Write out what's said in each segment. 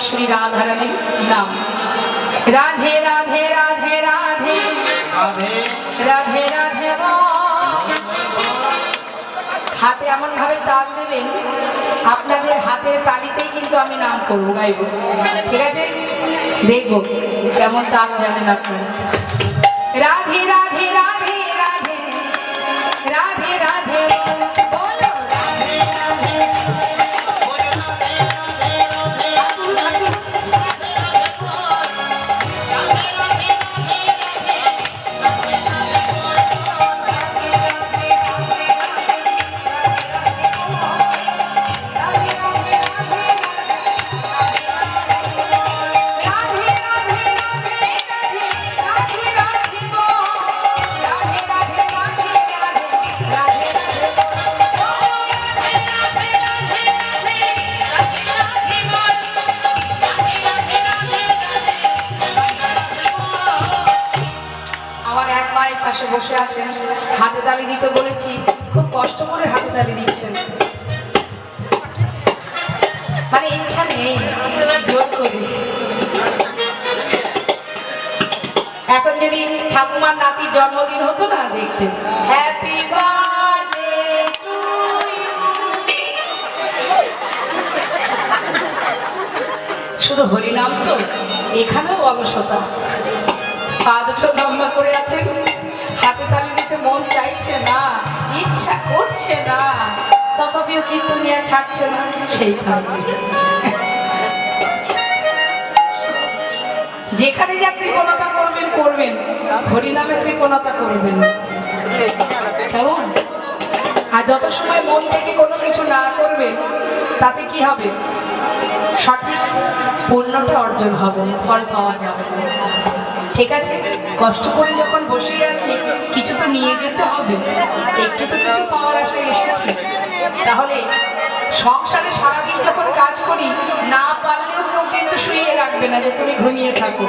পরমেশ্বরী রাধারানীর নাম। রাধে রাধে রাধে রাধে রাধে রাধে। হাতে এমন ভাবে তাল দেবেন, আপনাদের হাতের তালিতেই কিন্তু আমি নাম করবো, গাইব। ঠিক আছে, দেখবো কেমন তাল জানেন আপনারা। রাধে রাধে রাধে রাধে রাধে রাধে। পাশে বসে আছেন, হাতে তালি দিতে বলেছি, খুব কষ্ট করে হাতে তালি দিচ্ছেন, মানে ইচ্ছা নেই, জোর করি। এখন যদি ঠাকুমার নাতির জন্মদিন হতো না, দেখতে হ্যাপি বার্থডে টু ইউ, শুধু হরিনাম তো, এখানেও অলসতা। পা দুটো লম্বা করে আছেন, হাতে তালি দিতে মন চাইছে না, ইচ্ছা করছে না, তথাপিও কিন্তু নিয়ে ছাড়ছে না। সেই যেখানে যা কৃপণতা করবেন করবেন, হরিনামে কৃপণতা করবেন, কেমন? আর যত সময় মন থেকে কোনো কিছু না করবেন, তাতে কি হবে? সঠিক পূর্ণটা অর্জন হবে, ফল পাওয়া যাবে না। ঠিক আছে, কষ্ট করে যখন বসে আছি, কিছু তো নিয়ে যেতে হবে, একটু তো কিছু পাওয়ার আশায় এসেছি। তাহলে সংসারে সারাদিন যখন কাজ করি, না পারলেও কেউ কিন্তু শুয়ে রাখবে না যে তুমি ঘুমিয়ে থাকো,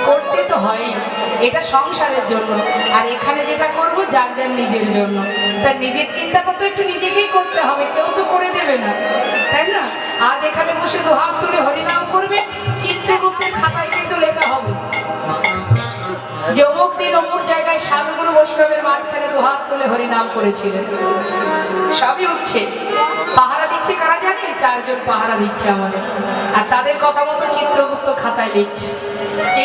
করতে তো হয়। এটা সংসারের জন্য, আর এখানে যেটা করব যার যার নিজের জন্য। তাই নিজের চিন্তাটা তো একটু নিজেকেই করতে হবে, কেউ তো করে দেবে না, তাই না? আজ এখানে বসে দুহাত তুলে হরিনাম করবে, চিত্রগুপ্তের খাতায় কিন্তু লেখা হবে যে অমুক দিন অমুক জায়গায় সাধুগুরু বৈষ্ণবের মাঝখানে দুহাত তুলে হরিনাম করেছিলেন। সবই উঠছে। পাহারা দিচ্ছে কারা জানেন? 4 জন পাহারা দিচ্ছে আমাদের, আর তাদের কথা মতো চিত্রগুপ্ত খাতায় লিখছে।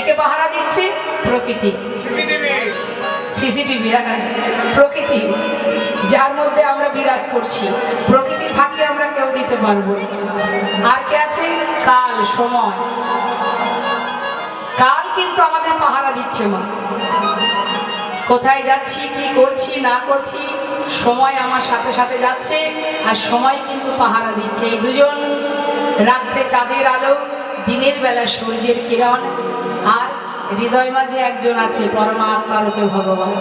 কে পাহারা দিচ্ছে? প্রকৃতি, সিসিটিভি। প্রকৃতি, যার মধ্যে আমরা বিরাজ করছি, প্রকৃতির ভাগ্যে আমরা কেউ দিতে পারবো। আর কে আছে? কাল, সময়। কাল কিন্তু আমাদের পাহারা দিচ্ছে। মা, কোথায় যাচ্ছি, কি করছি না করছি, সময় আমার সাথে সাথে যাচ্ছে, আর সময় কিন্তু পাহারা দিচ্ছে। এই দুজন, রাত্রে চাঁদের আলো, দিনের বেলা সূর্যের কিরণ, আর হৃদয় মাঝে একজন আছে, পরমাত্মা রূপে ভগবান।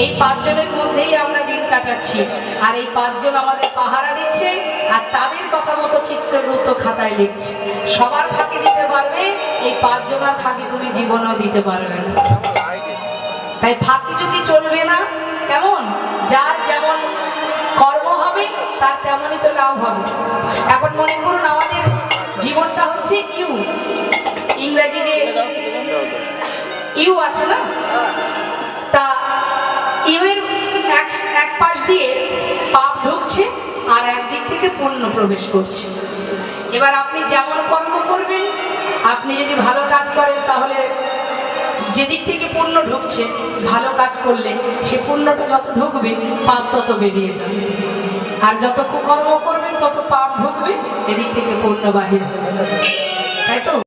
এই 5 জনের মধ্যেই আমরা দিন কাটাচ্ছি, আর এই 5 জন আমাদের পাহারা দিচ্ছে, আর তাদের কথা মতো চিত্রগুপ্ত খাতায় লিখছে। সবার ফাঁকি দিতে পারবে, এই 5 জনের ফাঁকি তুমি জীবনেও দিতে পারবে না। তাই ফাঁকি ঝুঁকি চলবে না। কেমন? যার যেমন কর্ম হবে, তার তেমনই তো লাভ হবে। এখন মনে করুন, আমাদের জীবনটা হচ্ছে ইউ, ইংরেজি যে ইউ আছে না, তা ইউ এর এক পাশ দিয়ে পাপ ঢুকছে, আর একদিক থেকে পুণ্য প্রবেশ করছে। এবার আপনি যেমন কর্ম করবেন, আপনি যদি ভালো কাজ করেন, তাহলে যেদিক থেকে পুণ্য ঢুকছে, ভালো কাজ করলে সে পুণ্যটা যত ঢুকবে, পাপ তত বেরিয়ে যাবে। আর যত কুকর্ম করবেন, তত পাপ ঢুকবে, এদিক থেকে পুণ্য বাহির হয়ে যাবে। তাই তো?